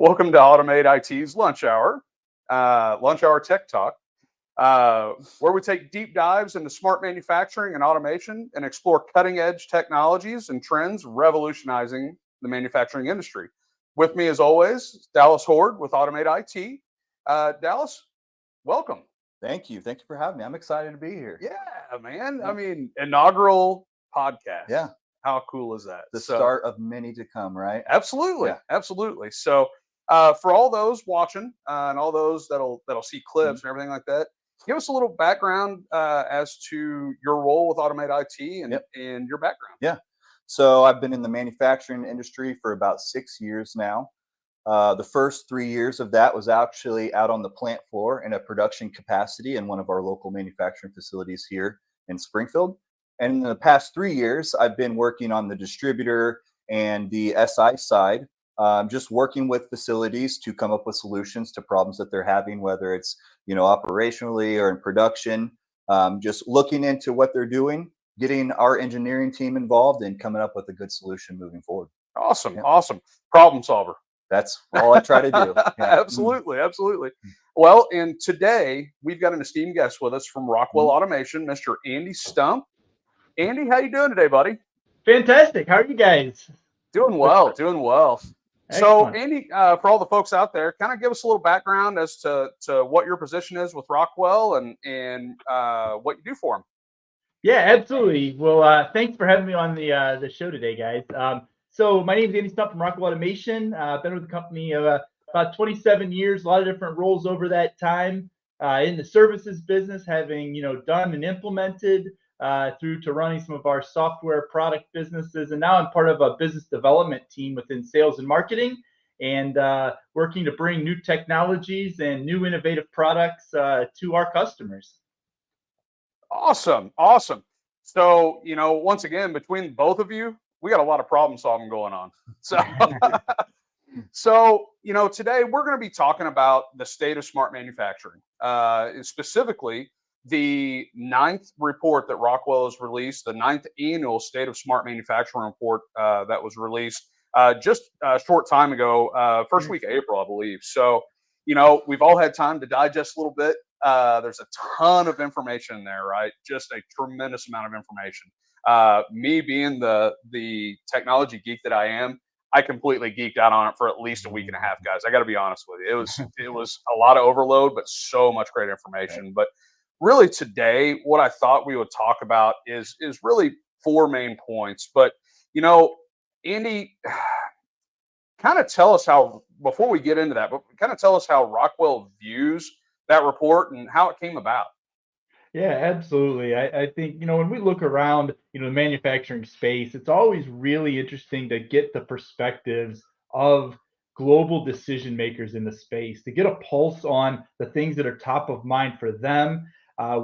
Welcome to Automate IT's Lunch Hour Tech Talk, where we take deep dives into smart manufacturing and automation and explore cutting edge technologies and trends revolutionizing the manufacturing industry. With me, as always, Dallas Hord with Automate IT. Dallas, welcome. Thank you. Thank you for having me. I'm excited to be here. Yeah, man. Yeah. I mean, inaugural podcast. Yeah. How cool is that? The start of many to come, right? Absolutely. Yeah. Absolutely. So, for all those watching and all those that'll see clips and everything like that, give us a little background as to your role with Automate IT and your background. Yeah. So I've been in the manufacturing industry for about 6 years now. The first 3 years of that was actually out on the plant floor in a production capacity in one of our local manufacturing facilities here in Springfield. And in the past 3 years, I've been working on the distributor and the SI side, just working with facilities to come up with solutions to problems that they're having, whether it's operationally or in production. Just looking into what they're doing, getting our engineering team involved, and coming up with a good solution moving forward. Awesome. Yeah. Awesome. Problem solver. That's all I try to do. Yeah. Absolutely. Absolutely. Well, and today we've got an esteemed guest with us from Rockwell Automation, Mr. Andy Stump. Andy, how you doing today, buddy? Fantastic. How are you guys? Doing well. Doing well. Excellent. So, Andy, for all the folks out there, kind of give us a little background as to what your position is with Rockwell and what you do for them. Yeah, absolutely. Well, thanks for having me on the show today, guys. So my name is Andy Stump from Rockwell Automation. I've been with the company about 27 years, a lot of different roles over that time in the services business, having done and implemented through to running some of our software product businesses. And now I'm part of a business development team within sales and marketing and working to bring new technologies and new innovative products to our customers. Awesome. Awesome. So, once again, between both of you, we got a lot of problem solving going on. So, today we're going to be talking about the state of smart manufacturing, specifically the 9th report that Rockwell has released, the 9th annual State of Smart Manufacturing report that was released just a short time ago, first week of April, I believe. So, we've all had time to digest a little bit. There's a ton of information in there, right? Just a tremendous amount of information. Me being the technology geek that I am, I completely geeked out on it for at least a week and a half, guys. I got to be honest with you. It was a lot of overload, but so much great information. Right. But really today, what I thought we would talk about is really 4 main points. But, Andy, kind of tell us how, before we get into that, but kind of tell us how Rockwell views that report and how it came about. Yeah, absolutely. I think, when we look around, the manufacturing space, it's always really interesting to get the perspectives of global decision makers in the space, to get a pulse on the things that are top of mind for them,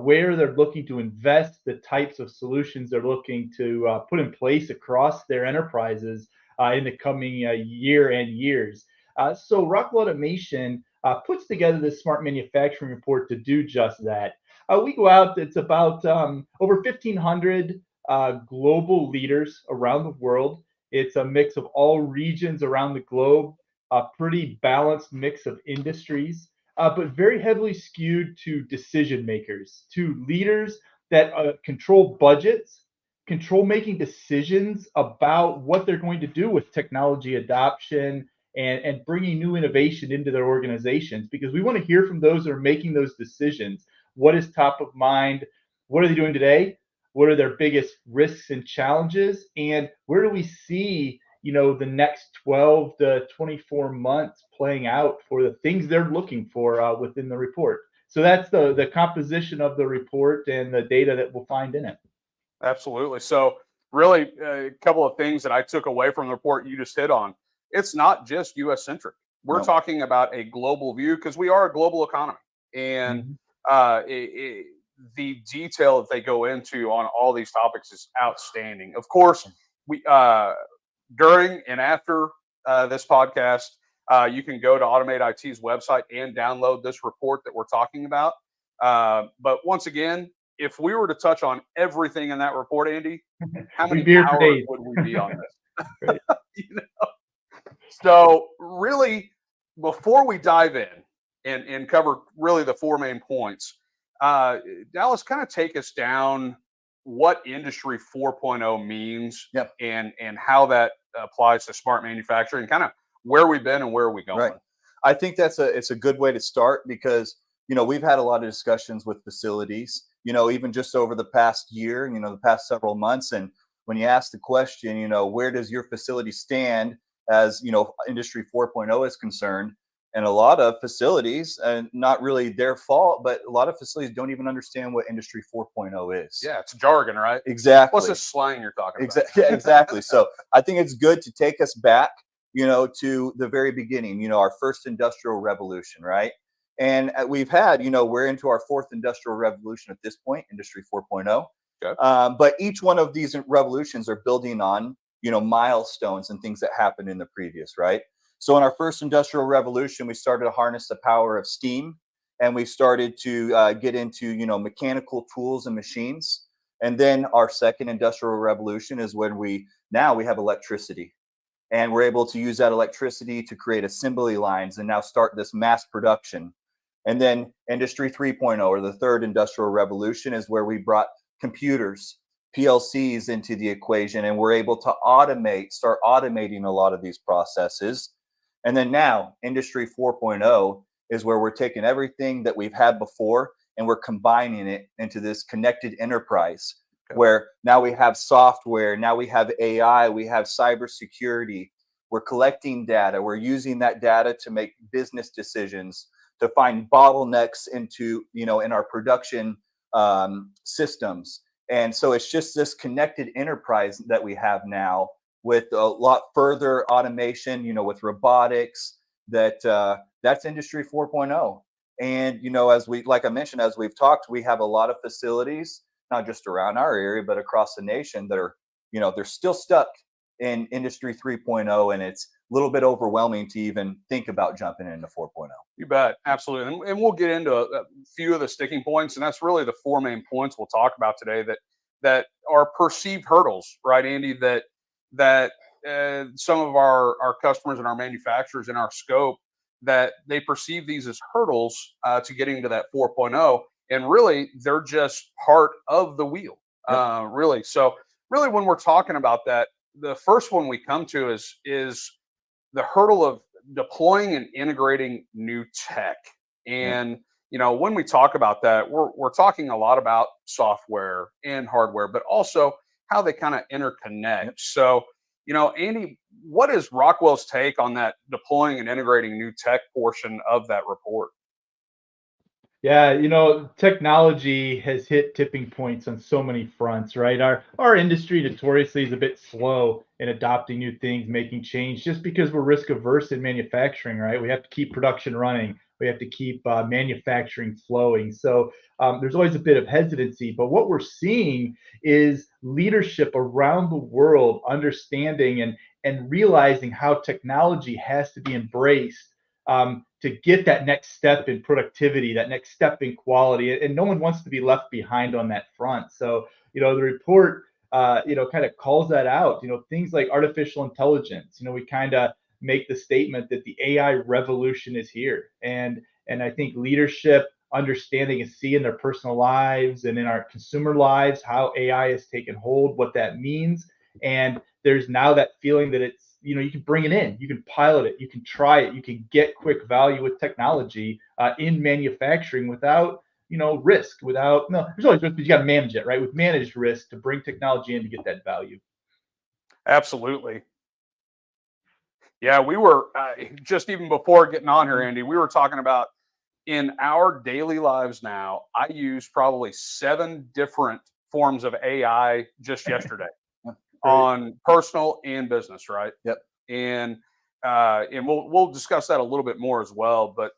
where they're looking to invest, the types of solutions they're looking to put in place across their enterprises in the coming year and years. So Rockwell Automation puts together this smart manufacturing report to do just that. We go out, it's about over 1,500 global leaders around the world. It's a mix of all regions around the globe, a pretty balanced mix of industries, but very heavily skewed to decision makers, to leaders that control budgets, control making decisions about what they're going to do with technology adoption and bringing new innovation into their organizations, because we want to hear from those that are making those decisions. What is top of mind? What are they doing today? What are their biggest risks and challenges? And where do we see, the next 12 to 24 months playing out for the things they're looking for within the report? So that's the composition of the report and the data that we'll find in it. Absolutely. So really a couple of things that I took away from the report you just hit on. It's not just U.S. centric. We're talking about a global view because we are a global economy. And the detail that they go into on all these topics is outstanding. Of course, we during and after this podcast, you can go to Automate IT's website and download this report that we're talking about. But once again, if we were to touch on everything in that report, Andy, how many hours would we be on this? So really, before we dive in and cover really the four main points, Dallas, kind of take us down what Industry 4.0 means, Yep. and how that applies to smart manufacturing, kind of where we've been and where are we going. Right. I think it's a good way to start because, we've had a lot of discussions with facilities, even just over the past year, the past several months. And when you ask the question, where does your facility stand as, Industry 4.0 is concerned? And a lot of facilities, and not really their fault, but a lot of facilities don't even understand what Industry 4.0 is. Yeah, it's jargon, right? Exactly. What's this slang you're talking about? Yeah, exactly. So I think it's good to take us back, to the very beginning, our first industrial revolution, right? And we've had, we're into our fourth industrial revolution at this point, Industry 4.0. Okay. But each one of these revolutions are building on, milestones and things that happened in the previous, right? So in our first industrial revolution, we started to harness the power of steam, and we started to get into, mechanical tools and machines. And then our second industrial revolution is when we have electricity, and we're able to use that electricity to create assembly lines and now start this mass production. And then Industry 3.0, or the third industrial revolution, is where we brought computers, PLCs into the equation, and we're able to start automating a lot of these processes. And then now Industry 4.0 is where we're taking everything that we've had before and we're combining it into this connected enterprise, where now we have software, now we have AI, we have cybersecurity, we're collecting data, we're using that data to make business decisions, to find bottlenecks into, in our production systems. And so it's just this connected enterprise that we have now, with a lot further automation, with robotics, that's Industry 4.0. And, like I mentioned, as we've talked, we have a lot of facilities, not just around our area, but across the nation, that are, they're still stuck in Industry 3.0, and it's a little bit overwhelming to even think about jumping into 4.0. You bet. Absolutely. And we'll get into a few of the sticking points, and that's really the four main points we'll talk about today that are perceived hurdles, right, Andy, that some of our customers and our manufacturers in our scope, that they perceive these as hurdles to getting to that 4.0, and really they're just part of the wheel. Yep. Really. So really, when we're talking about that, the first one we come to is the hurdle of deploying and integrating new tech. And when we talk about that, we're talking a lot about software and hardware, but also how they kind of interconnect. Yep. So, Andy, what is Rockwell's take on that deploying and integrating new tech portion of that report? Yeah, technology has hit tipping points on so many fronts, right? Our industry notoriously is a bit slow in adopting new things, making change, just because we're risk averse in manufacturing, right? We have to keep production running. We have to keep manufacturing flowing. So there's always a bit of hesitancy. But what we're seeing is leadership around the world understanding and realizing how technology has to be embraced to get that next step in productivity, that next step in quality. And no one wants to be left behind on that front. So, the report, kind of calls that out, things like artificial intelligence. We kind of make the statement that the AI revolution is here. And I think leadership understanding and seeing their personal lives and in our consumer lives, how AI has taken hold, what that means. And there's now that feeling that it's, you can bring it in, you can pilot it, you can try it, you can get quick value with technology in manufacturing without, risk, without, no, there's always risk, but you got to manage it, right? With managed risk to bring technology in to get that value. Absolutely. Yeah, we were just even before getting on here, Andy, we were talking about in our daily lives now, I use probably 7 different forms of AI just yesterday. On personal and business, right? Yep. And we'll discuss that a little bit more as well. But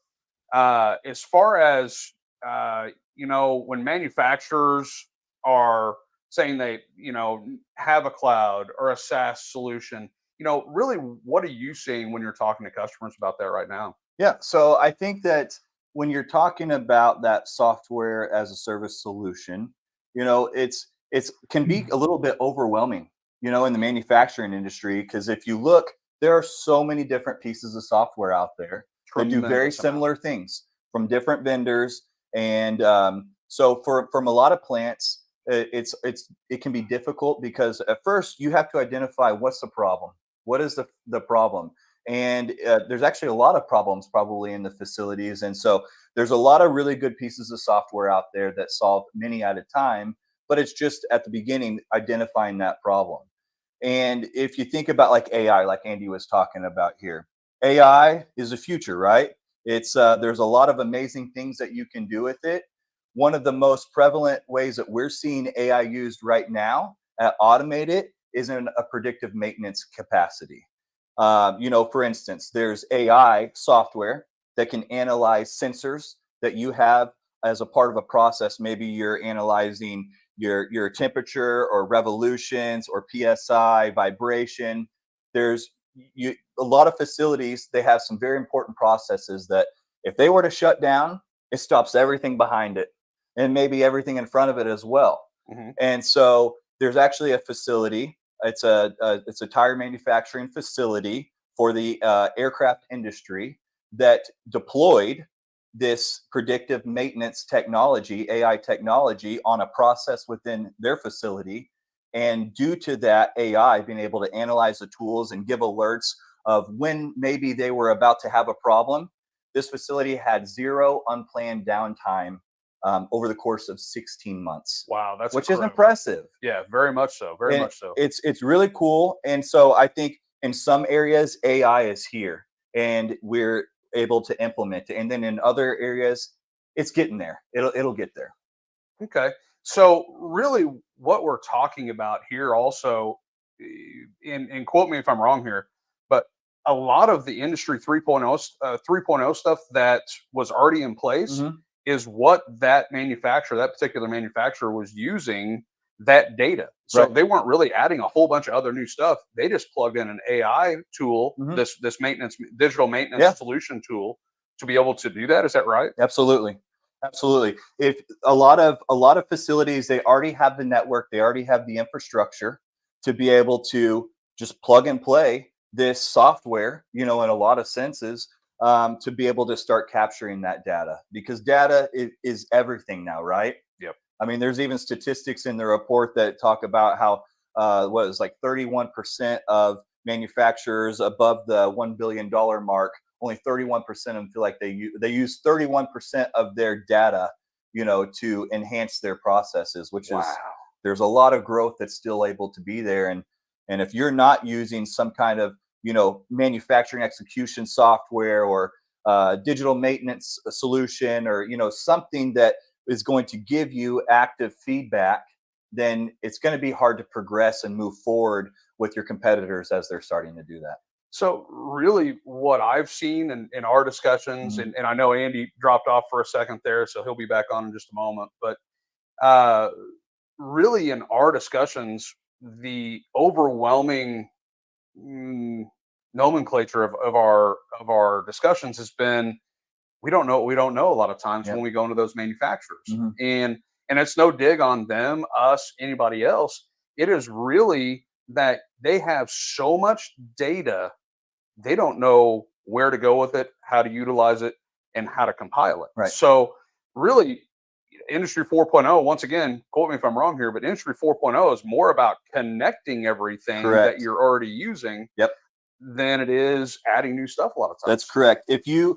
as far as when manufacturers are saying they have a cloud or a SaaS solution, really, what are you seeing when you're talking to customers about that right now? Yeah. So I think that when you're talking about that software as a service solution, it's can be a little bit overwhelming, in the manufacturing industry, because if you look, there are so many different pieces of software out there. They do very similar things from different vendors, and so from a lot of plants, it can be difficult because at first you have to identify what's the problem. What is the problem? And there's actually a lot of problems probably in the facilities, and so there's a lot of really good pieces of software out there that solve many at a time. But it's just at the beginning identifying that problem. And if you think about like AI, like Andy was talking about here, AI is the future, right? It's there's a lot of amazing things that you can do with it. One of the most prevalent ways that we're seeing AI used right now at automate it is in a predictive maintenance capacity. For instance, there's AI software that can analyze sensors that you have as a part of a process. Maybe you're analyzing your temperature or revolutions or PSI, vibration. There's a lot of facilities, they have some very important processes that if they were to shut down, it stops everything behind it and maybe everything in front of it as well. Mm-hmm. And so there's actually a facility. It's a tire manufacturing facility for the aircraft industry that deployed this predictive maintenance technology, AI technology, on a process within their facility. And due to that AI being able to analyze the tools and give alerts of when maybe they were about to have a problem, this facility had zero unplanned downtime over the course of 16 months. Wow, that's which is impressive. Yeah, very much so. Very much so. It's really cool. And so I think in some areas AI is here and we're able to implement it. And then in other areas, it's getting there. It'll get there. Okay. So really what we're talking about here also, and quote me if I'm wrong here, but a lot of the industry 3.0 stuff that was already in place is what that particular manufacturer was using that data. So they weren't really adding a whole bunch of other new stuff. They just plugged in an AI tool, this digital maintenance solution tool, to be able to do that. Is that right? Absolutely. If a lot of facilities, they already have the network, they already have the infrastructure to be able to just plug and play this software, in a lot of senses, to be able to start capturing that data, because data is everything now, right? Yep. I mean, there's even statistics in the report that talk about how what is like 31% of manufacturers above the $1 billion mark, only 31% of them feel like they use 31% of their data, to enhance their processes, which is, there's a lot of growth that's still able to be there. And if you're not using some kind of, manufacturing execution software or digital maintenance solution, or, something that is going to give you active feedback, then it's going to be hard to progress and move forward with your competitors as they're starting to do that. So really what I've seen in our discussions, and I know Andy dropped off for a second there, so he'll be back on in just a moment, but really in our discussions, the overwhelming nomenclature of our discussions has been, we don't know what we don't know a lot of times when we go into those manufacturers. And it's no dig on them, us, anybody else. It is really that they have so much data, they don't know where to go with it, how to utilize it, and how to compile it. Right. So really, Industry 4.0, once again, quote me if I'm wrong here, but Industry 4.0 is more about connecting everything that you're already using than it is adding new stuff a lot of times. That's correct. If you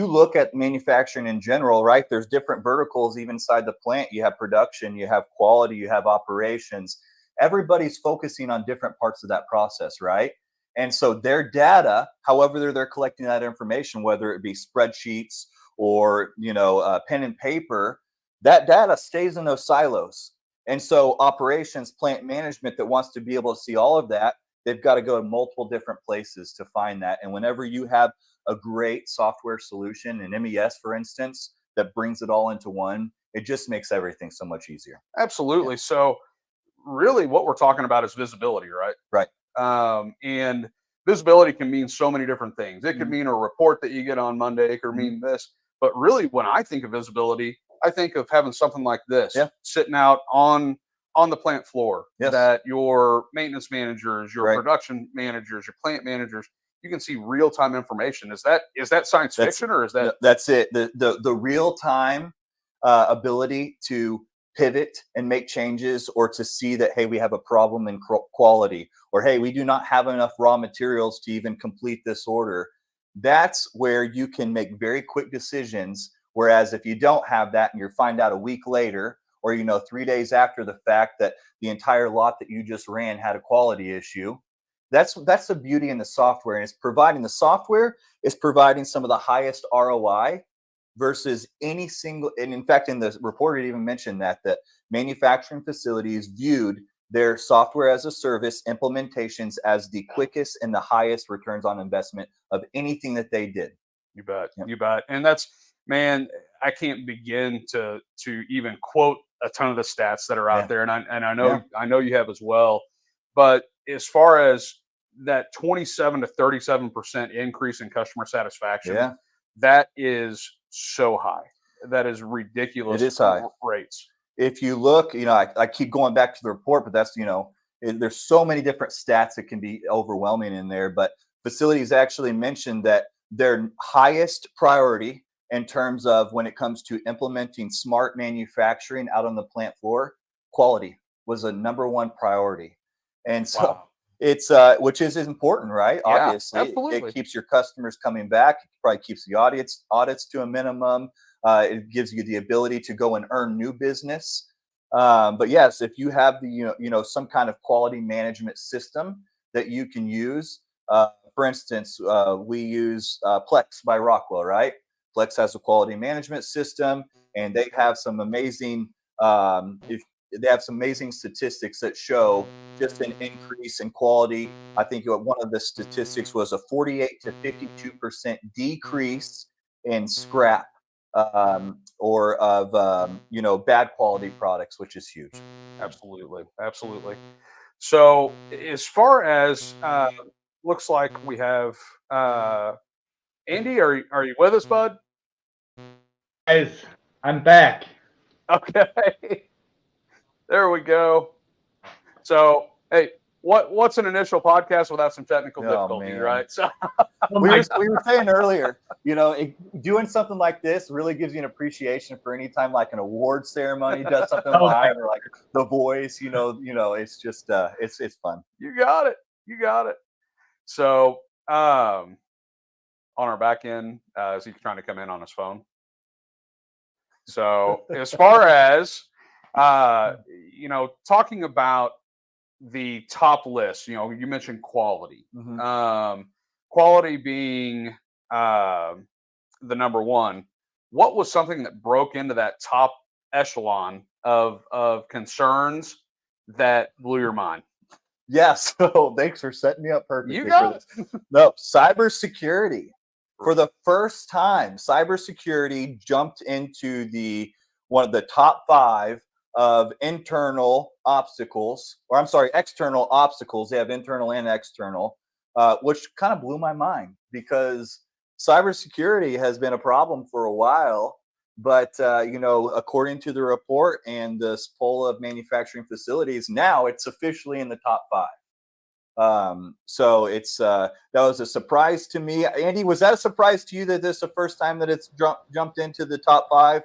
look at manufacturing in general, right, there's different verticals even inside the plant. You have production, you have quality, you have operations. Everybody's focusing on different parts of that process, right? And so their data, however they're collecting that information, whether it be spreadsheets or pen and paper, that data stays in those silos. And so operations, plant management that wants to be able to see all of that, they've got to go to multiple different places to find that. And whenever you have a great software solution, an MES, for instance, that brings it all into one, it just makes everything so much easier. Absolutely. Yeah. So really what we're talking about is visibility, right? Right. And visibility can mean so many different things. It could mean a report that you get on Monday. It could mean this. But really, when I think of visibility, I think of having something like this sitting out on the plant floor, that your maintenance managers, your production managers, your plant managers, you can see real-time information. Is that science fiction, or is that? That's it. The real-time ability to pivot and make changes, or to see that, hey, we have a problem in quality, or hey, we do not have enough raw materials to even complete this order. That's where you can make very quick decisions. Whereas if you don't have that and you find out a week later, or 3 days after the fact, that the entire lot that you just ran had a quality issue, that's the beauty in the software. And the software is providing some of the highest ROI versus any single. And in fact, in the report, it even mentioned that manufacturing facilities viewed their software as a service implementations as the quickest and the highest returns on investment of anything that they did. You bet. Yep. You bet. And that's, man, I can't begin to even quote a ton of the stats that are out there. And I know you have as well. But as far as that 27 to 37% increase in customer satisfaction, that is so high. That is ridiculous. It is high rates. If you look, I keep going back to the report, but that's, there's so many different stats that can be overwhelming in there. But facilities actually mentioned that their highest priority in terms of when it comes to implementing smart manufacturing out on the plant floor, quality was a number one priority. And so it's which is important, right? Yeah, obviously, absolutely. It keeps your customers coming back. It probably keeps the audits to a minimum. It gives you the ability to go and earn new business. But yes, if you have the some kind of quality management system that you can use, for instance, we use Plex by Rockwell, right? Plex has a quality management system, and they have some amazing statistics that show just an increase in quality. I think one of the statistics was a 48 to 52% decrease in scrap or of bad quality products, which is huge. Absolutely. So as far as looks like we have Andy, are you with us, bud? Guys, I'm back. Okay. There we go. So hey, what's an initial podcast without some technical difficulties, right? So we were saying earlier, doing something like this really gives you an appreciation for any time like an award ceremony does something live, or like The Voice. It's just it's fun. You got it. So on our back end, is he trying to come in on his phone? So as far as talking about the top list, you mentioned quality. Mm-hmm. Quality being the number one. What was something that broke into that top echelon of concerns that blew your mind? Yeah, so thanks for setting me up perfectly. You got it. No, cybersecurity. For the first time, cybersecurity jumped into one of the top 5 of external obstacles. They have internal and external, which kind of blew my mind, because cybersecurity has been a problem for a while. But according to the report and this poll of manufacturing facilities, now it's officially in the top 5. So it's that was a surprise to me. Andy, was that a surprise to you that this is the first time that it's jumped into the top 5?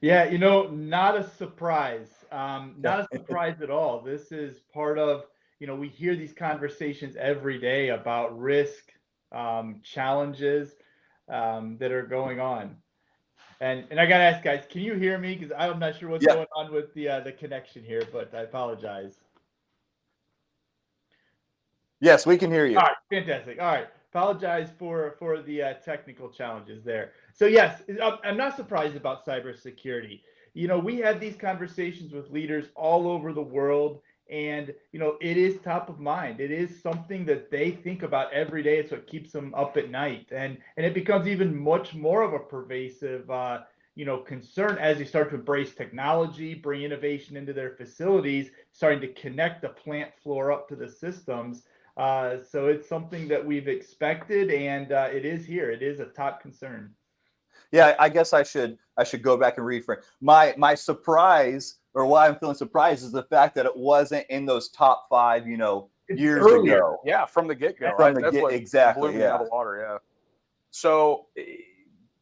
Yeah, not a surprise. Not a surprise at all. This is part of, we hear these conversations every day about risk, challenges that are going on. And I gotta ask, guys, can you hear me? Because I'm not sure what's going on with the connection here, but I apologize. Yes, we can hear you. All right, fantastic. All right, apologize for the technical challenges there. So yes, I'm not surprised about cybersecurity. We have these conversations with leaders all over the world, and it is top of mind. It is something that they think about every day. It's what keeps them up at night, and it becomes even much more of a pervasive concern as they start to embrace technology, bring innovation into their facilities, starting to connect the plant floor up to the systems. So it's something that we've expected, and it is here. It is a top concern. Yeah, I guess I should go back and reframe. My surprise, or why I'm feeling surprised, is the fact that it wasn't in those top 5, It's years earlier. ago. Yeah, from the get-go, From right? the That's get what exactly, blew me out yeah. of the water. Yeah. So,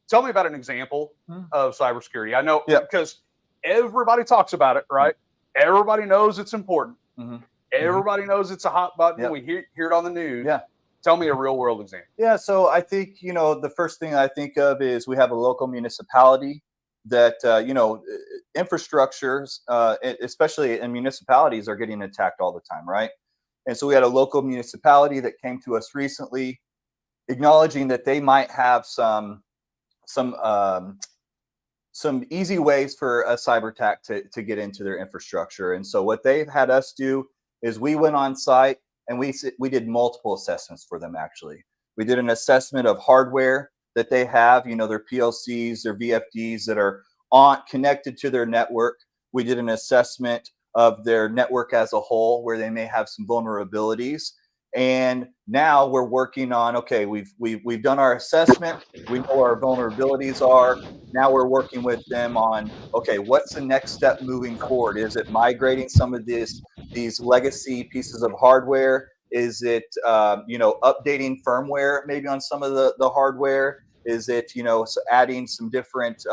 tell me about an example of cybersecurity. I know Yeah. because everybody talks about it, right? Everybody knows it's important. Mhm. Everybody knows it's a hot button. Yep. We hear it on the news. Yeah. Tell me a real world example. Yeah, so I think, the first thing I think of is we have a local municipality that, infrastructures, especially in municipalities, are getting attacked all the time, right? And so we had a local municipality that came to us recently, acknowledging that they might have some easy ways for a cyber attack to get into their infrastructure. And so what they've had us do is we went on site and we did multiple assessments for them. Actually, we did an assessment of hardware that they have, their PLCs, their VFDs that are connected to their network. We did an assessment of their network as a whole, where they may have some vulnerabilities. And now we're working on, okay, we've done our assessment. We know where our vulnerabilities are. Now we're working with them on, okay, what's the next step moving forward? Is it migrating some of these legacy pieces of hardware? Is it updating firmware maybe on some of the hardware? Is it adding some different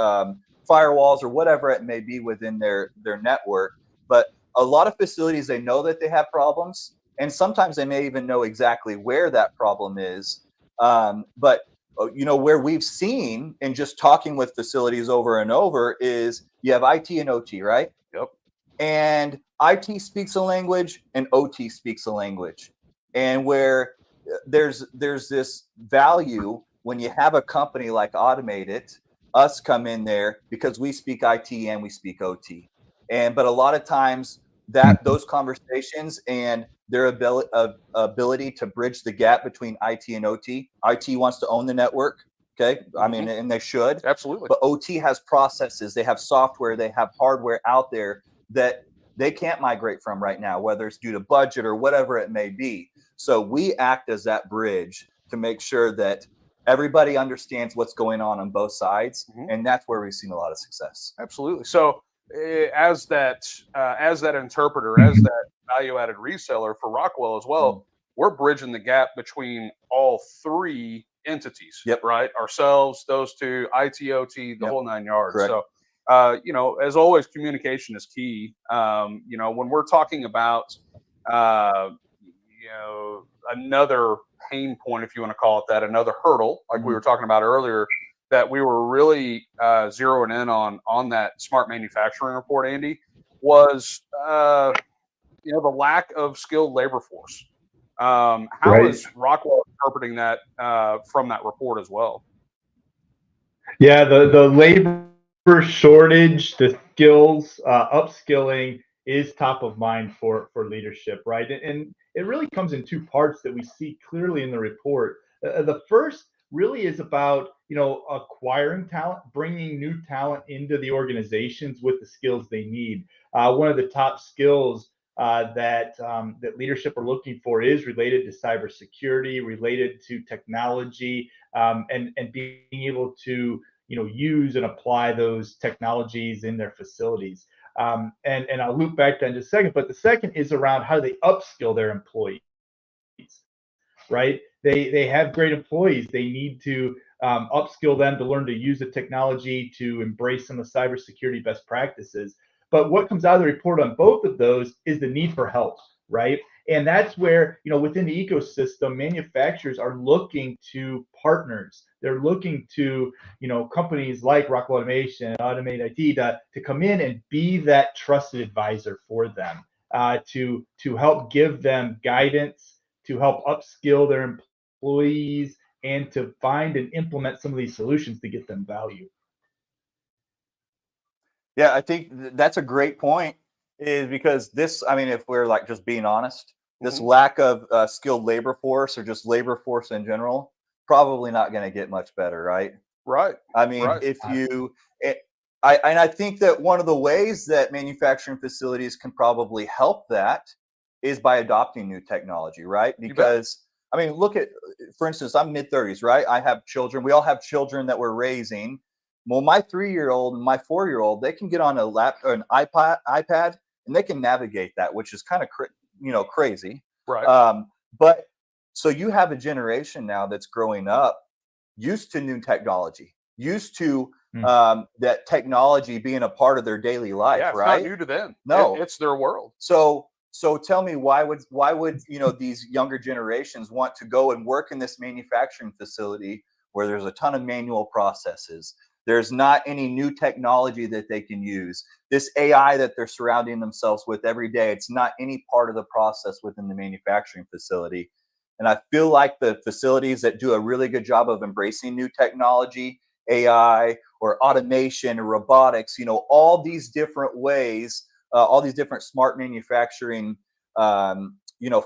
firewalls or whatever it may be within their network? But a lot of facilities, they know that they have problems, and sometimes they may even know exactly where that problem is. But where we've seen in just talking with facilities over and over is you have IT and OT, right? Yep. And IT speaks a language and OT speaks a language. And where there's this value when you have a company like Automate It, us come in there because we speak IT and we speak OT. But a lot of times that those conversations and their ability to bridge the gap between IT and OT. IT wants to own the network, okay? I mean, and they should. Absolutely. But OT has processes, they have software, they have hardware out there that they can't migrate from right now, whether it's due to budget or whatever it may be. So we act as that bridge to make sure that everybody understands what's going on both sides, and that's where we've seen a lot of success. Absolutely. So as that interpreter, as that value-added reseller for Rockwell as well, we're bridging the gap between all three entities. Yep. Right. Ourselves, those two, IT, OT, the whole 9 yards. Correct. So, as always, communication is key. When we're talking about, another pain point, if you want to call it that, another hurdle, like we were talking about earlier, that we were really zeroing in on that smart manufacturing report, Andy, was the lack of skilled labor force. How is Rockwell interpreting that from that report as well? Yeah, the labor shortage, the skills, upskilling is top of mind for leadership, right? And it really comes in two parts that we see clearly in the report. The first really is about acquiring talent, bringing new talent into the organizations with the skills they need. One of the top skills that leadership are looking for is related to cybersecurity, related to technology, and being able to use and apply those technologies in their facilities. And I'll loop back to that in just a second. But the second is around how do they upskill their employees, right? They have great employees. They need to upskill them to learn to use the technology, to embrace some of the cybersecurity best practices. But what comes out of the report on both of those is the need for help, right? And that's where, within the ecosystem, manufacturers are looking to partners. They're looking to, companies like Rockwell Automation, Automate IT to come in and be that trusted advisor for them, to help give them guidance, to help upskill their employees, and to find and implement some of these solutions to get them value. Yeah, I think that's a great point, is because this, I mean, if we're like just being honest, this lack of skilled labor force or just labor force in general, probably not going to get much better, right? Right. I mean, if you, I think that one of the ways that manufacturing facilities can probably help that is by adopting new technology, right? Because, I mean, look at, for instance, I'm mid-30s, right? I have children. We all have children that we're raising. Well, my 3-year-old and my 4-year-old, they can get on a laptop or an iPad, and they can navigate that, which is kind of crazy. Right. But so you have a generation now that's growing up used to new technology, used to that technology being a part of their daily life, Yeah, it's not right? new to them. No. It's their world. So tell me, why would these younger generations want to go and work in this manufacturing facility where there's a ton of manual processes? There's not any new technology that they can use. This AI that they're surrounding themselves with every day, it's not any part of the process within the manufacturing facility. And I feel like the facilities that do a really good job of embracing new technology, AI or automation or robotics, all these different ways, all these different smart manufacturing,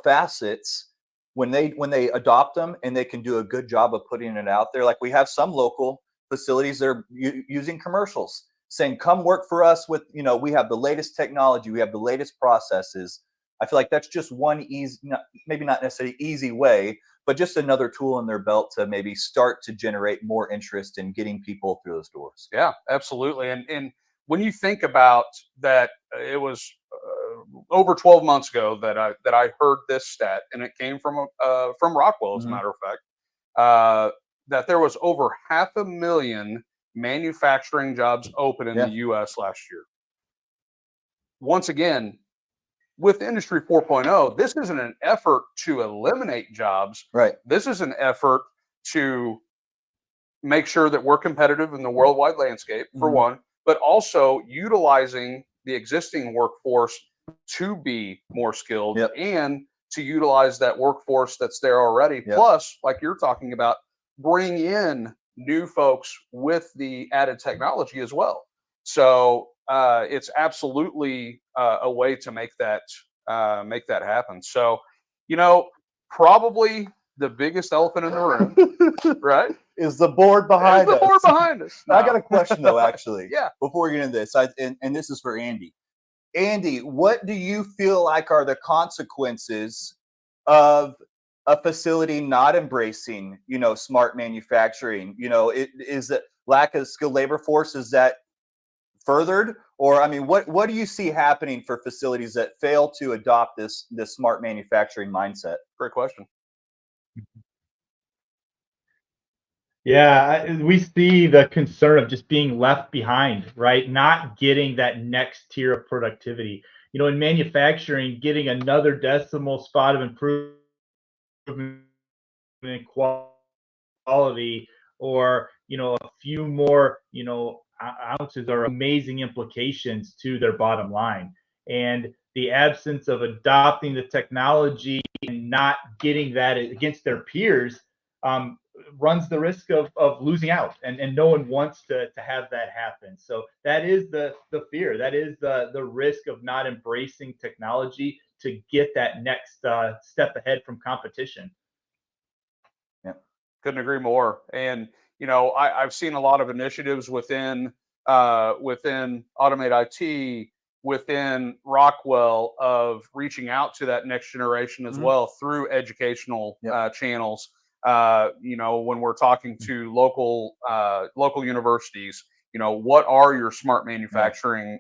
facets, when they adopt them and they can do a good job of putting it out there. Like we have some local facilities that are using commercials saying, come work for us with, we have the latest technology, we have the latest processes. I feel like that's just one easy, maybe not necessarily easy way, but just another tool in their belt to maybe start to generate more interest in getting people through those doors. Yeah, absolutely. And when you think about that, it was over 12 months ago that I heard this stat, and it came from Rockwell, as a matter of fact, that there was over 500,000 manufacturing jobs open in the U.S. last year. Once again, with Industry 4.0, this isn't an effort to eliminate jobs. Right. This is an effort to make sure that we're competitive in the worldwide landscape, for one, but also utilizing the existing workforce to be more skilled and to utilize that workforce that's there already. Plus, like you're talking about, bring in new folks with the added technology as well. So it's absolutely a way to make that happen. So, probably the biggest elephant in the room, right? Is the board behind us. The board behind us. No. I got a question though, actually. Yeah. Before we get into this, and this is for Andy. Andy, what do you feel like are the consequences of a facility not embracing, smart manufacturing? Is it lack of skilled labor force? Is that furthered? Or, I mean, what do you see happening for facilities that fail to adopt this smart manufacturing mindset? Great question. Yeah, we see the concern of just being left behind, right? Not getting that next tier of productivity. In manufacturing, getting another decimal spot of improvement in quality, or a few more ounces, are amazing implications to their bottom line. And the absence of adopting the technology and not getting that against their peers runs the risk of losing out, and no one wants to have that happen. So that is the fear. That is the risk of not embracing technology to get that next step ahead from competition. Yeah, couldn't agree more. And I've seen a lot of initiatives within Automate IT, within Rockwell, of reaching out to that next generation as well through educational channels. When we're talking to local universities, what are your smart manufacturing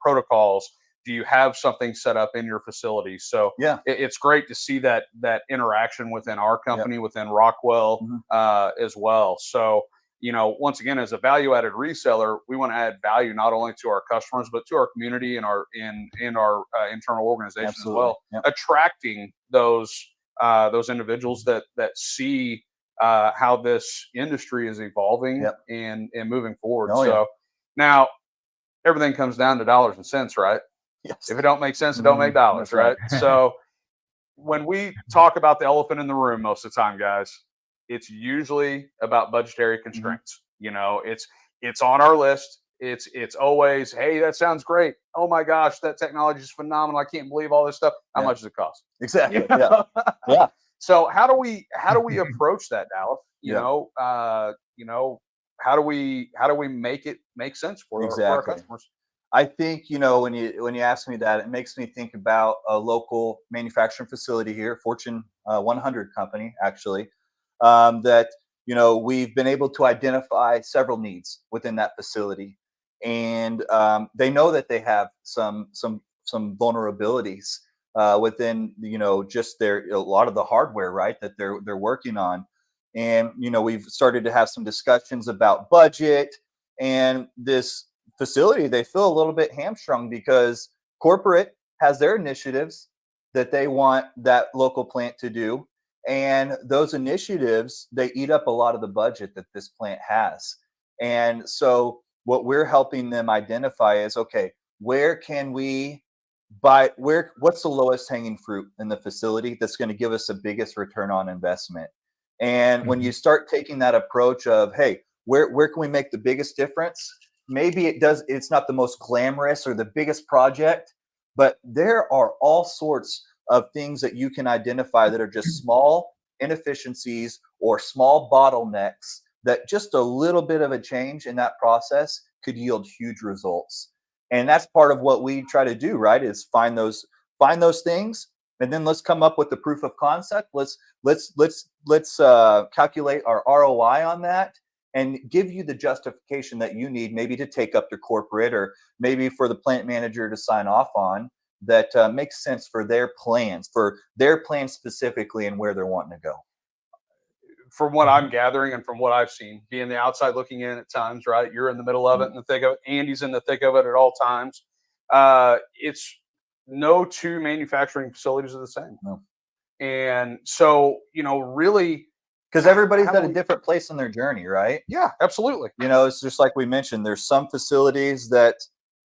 protocols? Do you have something set up in your facility? So it's great to see that interaction within our company, within Rockwell, as well. So, once again, as a value-added reseller, we want to add value not only to our customers, but to our community and our internal organization as well. Attracting those individuals that see how this industry is evolving and moving forward. Now everything comes down to dollars and cents, right? Yes. If it don't make sense, it don't make dollars, right? So when we talk about the elephant in the room, most of the time, guys, it's usually about budgetary constraints. It's on our list. It's always, hey, that sounds great. Oh my gosh, that technology is phenomenal. I can't believe all this stuff. How much does it cost? Exactly. Yeah. So how do we approach that, Dallas? How do we make it make sense for our customers? I think, when you ask me that, it makes me think about a local manufacturing facility here, Fortune 100 company, actually, that, we've been able to identify several needs within that facility. And they know that they have some vulnerabilities within, just a lot of the hardware, right, that they're working on. And, we've started to have some discussions about budget, and this facility, they feel a little bit hamstrung because corporate has their initiatives that they want that local plant to do. And those initiatives, they eat up a lot of the budget that this plant has. And so what we're helping them identify is, okay, what's the lowest hanging fruit in the facility that's going to give us the biggest return on investment? And when you start taking that approach of, hey, where can we make the biggest difference? Maybe it's not the most glamorous or the biggest project, but there are all sorts of things that you can identify that are just small inefficiencies or small bottlenecks that just a little bit of a change in that process could yield huge results. And that's part of what we try to do, right? Is find those things, and then let's come up with the proof of concept. Let's calculate our ROI on that, and give you the justification that you need, maybe to take up to corporate, or maybe for the plant manager to sign off on, that makes sense for their plans specifically and where they're wanting to go. From what I'm gathering and from what I've seen, being the outside looking in at times, right? You're in the middle of it, in the thick of it. Andy's in the thick of it at all times. It's no two manufacturing facilities are the same. No. And so, really, because everybody's at a different place in their journey, right? Yeah, absolutely. It's just like we mentioned, there's some facilities that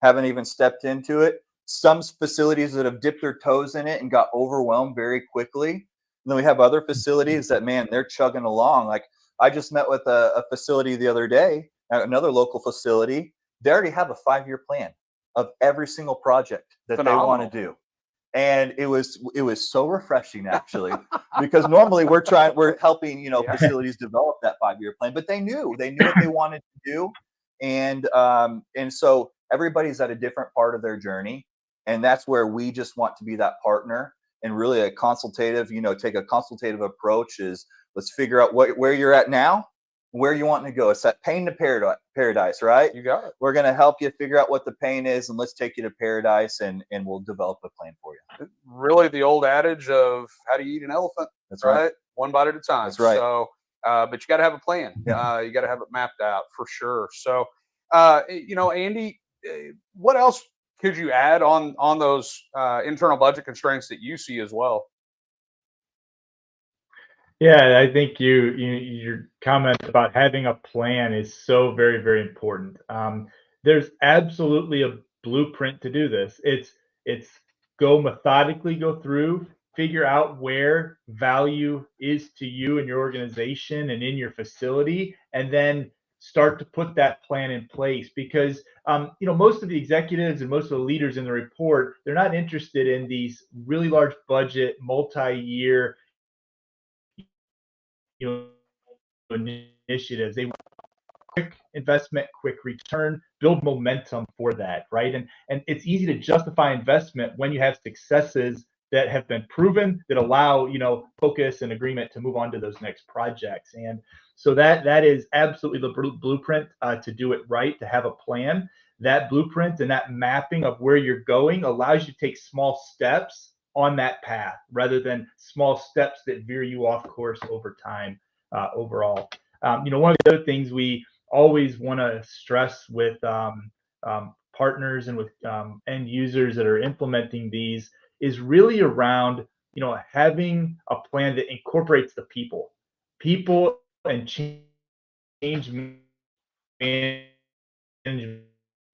haven't even stepped into it. Some facilities that have dipped their toes in it and got overwhelmed very quickly. And then we have other facilities that, man, they're chugging along. Like, I just met with a facility the other day, another local facility. They already have a 5-year plan of every single project that Phenomenal. They want to do. And it was so refreshing, actually, because normally we're helping, facilities develop that 5-year plan, but they knew what they wanted to do. And so everybody's at a different part of their journey. And that's where we just want to be that partner, and really take a consultative approach. Is let's figure out where you're at now, where you want to go. It's that pain to paradise, right? You got it. We're going to help you figure out what the pain is, and let's take you to paradise, and we'll develop a plan for you. Really, the old adage of how do you eat an elephant? That's right. One bite at a time. That's right. So, but you got to have a plan. Yeah. You got to have it mapped out for sure. So, Andy, what else could you add on those internal budget constraints that you see as well? Yeah, I think your comment about having a plan is so very, very important. There's absolutely a blueprint to do this. It's go methodically, go through, figure out where value is to you and your organization and in your facility, and then start to put that plan in place. Because most of the executives and most of the leaders in the report, they're not interested in these really large budget, multi-year initiatives. They want quick investment, quick return, build momentum for that, right? And it's easy to justify investment when you have successes that have been proven that allow focus and agreement to move on to those next projects. And so that is absolutely the blueprint to do it right, to have a plan. That blueprint and that mapping of where you're going allows you to take small steps on that path rather than small steps that veer you off course over time. Overall, one of the other things we always want to stress with partners and with end users that are implementing these is really around having a plan that incorporates the people and change management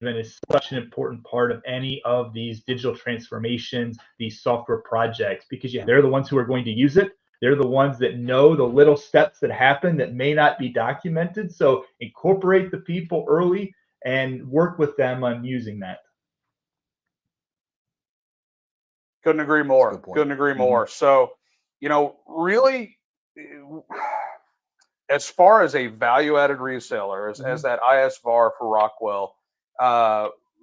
is such an important part of any of these digital transformations, these software projects, because they're the ones who are going to use it. They're the ones that know the little steps that happen that may not be documented. So incorporate the people early and work with them on using that. Couldn't agree more. Couldn't agree more. So, really, as far as a value-added reseller, as that ISVAR for Rockwell,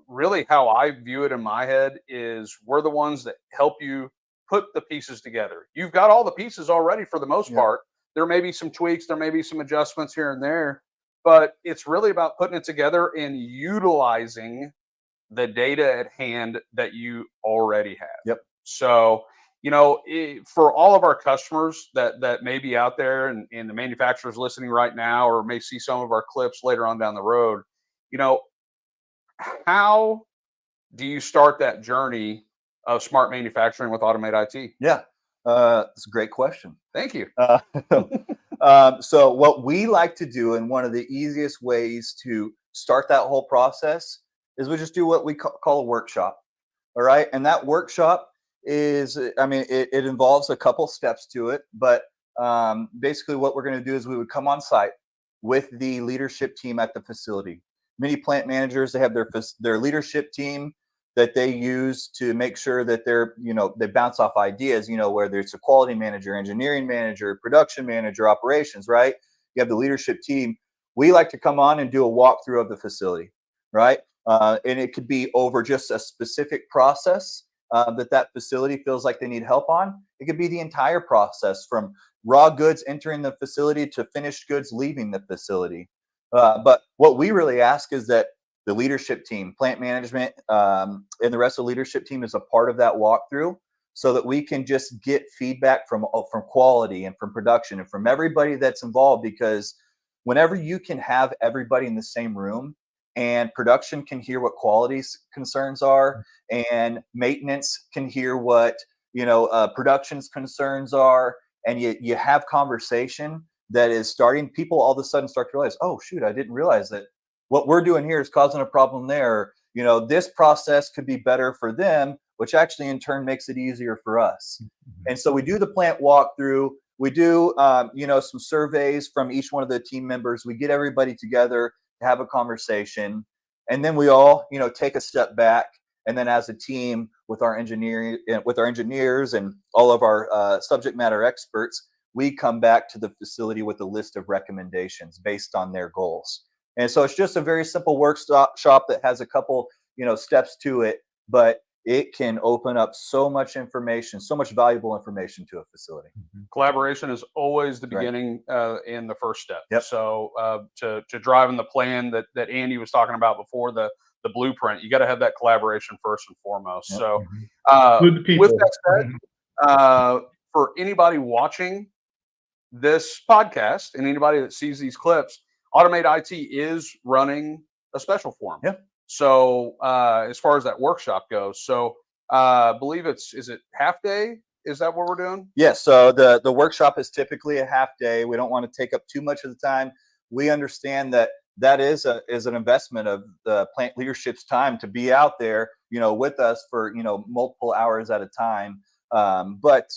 really how I view it in my head is we're the ones that help you put the pieces together. You've got all the pieces already for the most part. There may be some tweaks, there may be some adjustments here and there, but it's really about putting it together and utilizing the data at hand that you already have. Yep. So, for all of our customers that may be out there and the manufacturers listening right now, or may see some of our clips later on down the road, how do you start that journey of smart manufacturing with Automate IT? Yeah, it's a great question. Thank you. So what we like to do, and one of the easiest ways to start that whole process, is we just do what we call a workshop. All right. And that workshop is, it involves a couple steps to it, but basically what we're going to do is we would come on site with the leadership team at the facility. Many plant managers, they have their leadership team that they use to make sure that they bounce off ideas, whether it's a quality manager, engineering manager, production manager, operations, right? You have the leadership team. We like to come on and do a walkthrough of the facility, right? And it could be over just a specific process that facility feels like they need help on. It could be the entire process from raw goods entering the facility to finished goods leaving the facility. But what we really ask is that the leadership team, plant management, and the rest of the leadership team is a part of that walkthrough, so that we can just get feedback from quality and from production and from everybody that's involved. Because whenever you can have everybody in the same room, and production can hear what quality's concerns are, and maintenance can hear what production's concerns are, and you have conversation that is starting, people all of a sudden start to realize, oh shoot, I didn't realize that what we're doing here is causing a problem there. This process could be better for them, which actually in turn makes it easier for us. And so we do the plant walkthrough. We do, some surveys from each one of the team members. We get everybody together to have a conversation, and then we all, take a step back. And then as a team with our engineers and all of our subject matter experts, we come back to the facility with a list of recommendations based on their goals. And so it's just a very simple workshop that has a couple, steps to it, but it can open up so much information, so much valuable information to a facility. Collaboration is always the beginning and the first step. Yep. So to driving the plan that Andy was talking about before, the blueprint, you got to have that collaboration first and foremost. Yep. So with that said, for anybody watching this podcast and anybody that sees these clips, Automate IT is running a special for them. Yeah. So as far as that workshop goes, so I believe is it half day? Is that what we're doing? Yes. So the workshop is typically a half day. We don't want to take up too much of the time. We understand that is an investment of the plant leadership's time to be out there, with us for, multiple hours at a time. But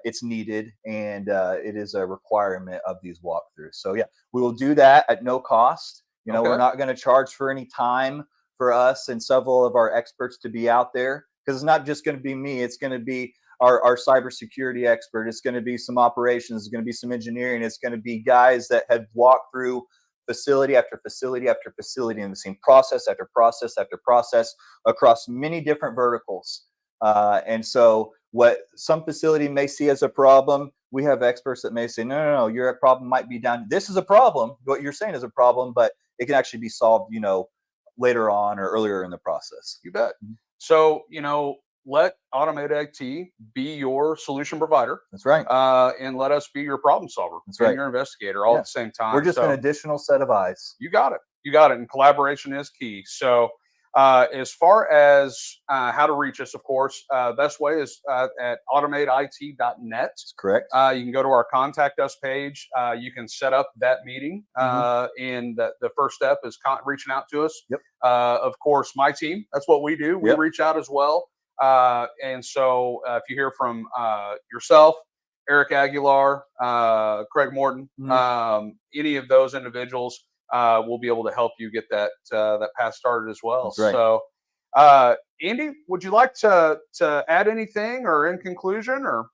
it's needed, and it is a requirement of these walkthroughs. So yeah, we will do that at no cost. Okay. We're not going to charge for any time for us and several of our experts to be out there, because it's not just going to be me. It's going to be our cybersecurity expert. It's going to be some operations. It's going to be some engineering. It's going to be guys that have walked through facility after facility after facility, and the same process after process after process across many different verticals. And so what some facility may see as a problem, we have experts that may say, no, your problem might be down. This is a problem. What you're saying is a problem, but it can actually be solved, later on or earlier in the process. You bet. So, let Automate IT be your solution provider. That's right. And let us be your problem solver. That's right. And your investigator all at the same time. We're just an additional set of eyes. You got it. And collaboration is key. So as far as how to reach us, of course, best way is at automateit.net. That's correct. You can go to our contact us page. You can set up that meeting. And the first step is reaching out to us. Yep. Of course, my team, that's what we do. We reach out as well. And so if you hear from yourself, Eric Aguilar, Craig Morton, any of those individuals, we'll be able to help you get that path started as well. That's right. So, Andy, would you like to add anything, or in conclusion, or?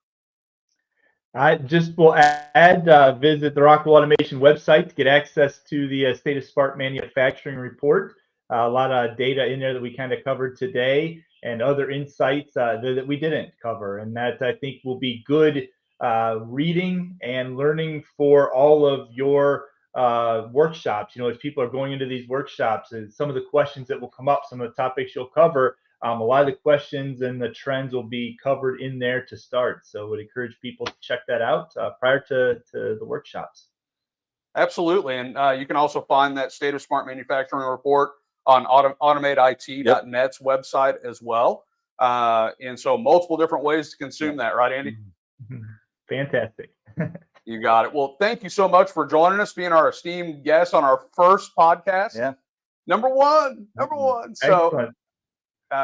I just will add, visit the Rockwell Automation website to get access to the State of Smart Manufacturing report. A lot of data in there that we kind of covered today, and other insights that we didn't cover, and that I think will be good reading and learning for all of your workshops. As people are going into these workshops, and some of the questions that will come up, some of the topics you'll cover, A lot of the questions and the trends will be covered in there to start. So I would encourage people to check that out prior to the workshops. Absolutely. And you can also find that State of Smart Manufacturing report on automateIT.net's website as well. And so multiple different ways to consume that, right, Andy? Fantastic. You got it. Well, thank you so much for joining us, being our esteemed guest on our first podcast. Yeah. Number one. So,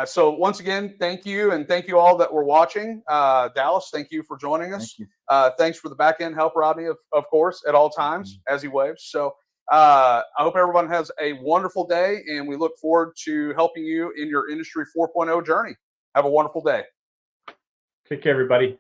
so once again, thank you. And thank you all that were watching. Dallas, thank you for joining us. Thank you. Thanks for the back end help, Rodney, of course, at all times as he waves. So I hope everyone has a wonderful day, and we look forward to helping you in your Industry 4.0 journey. Have a wonderful day. Take care, everybody.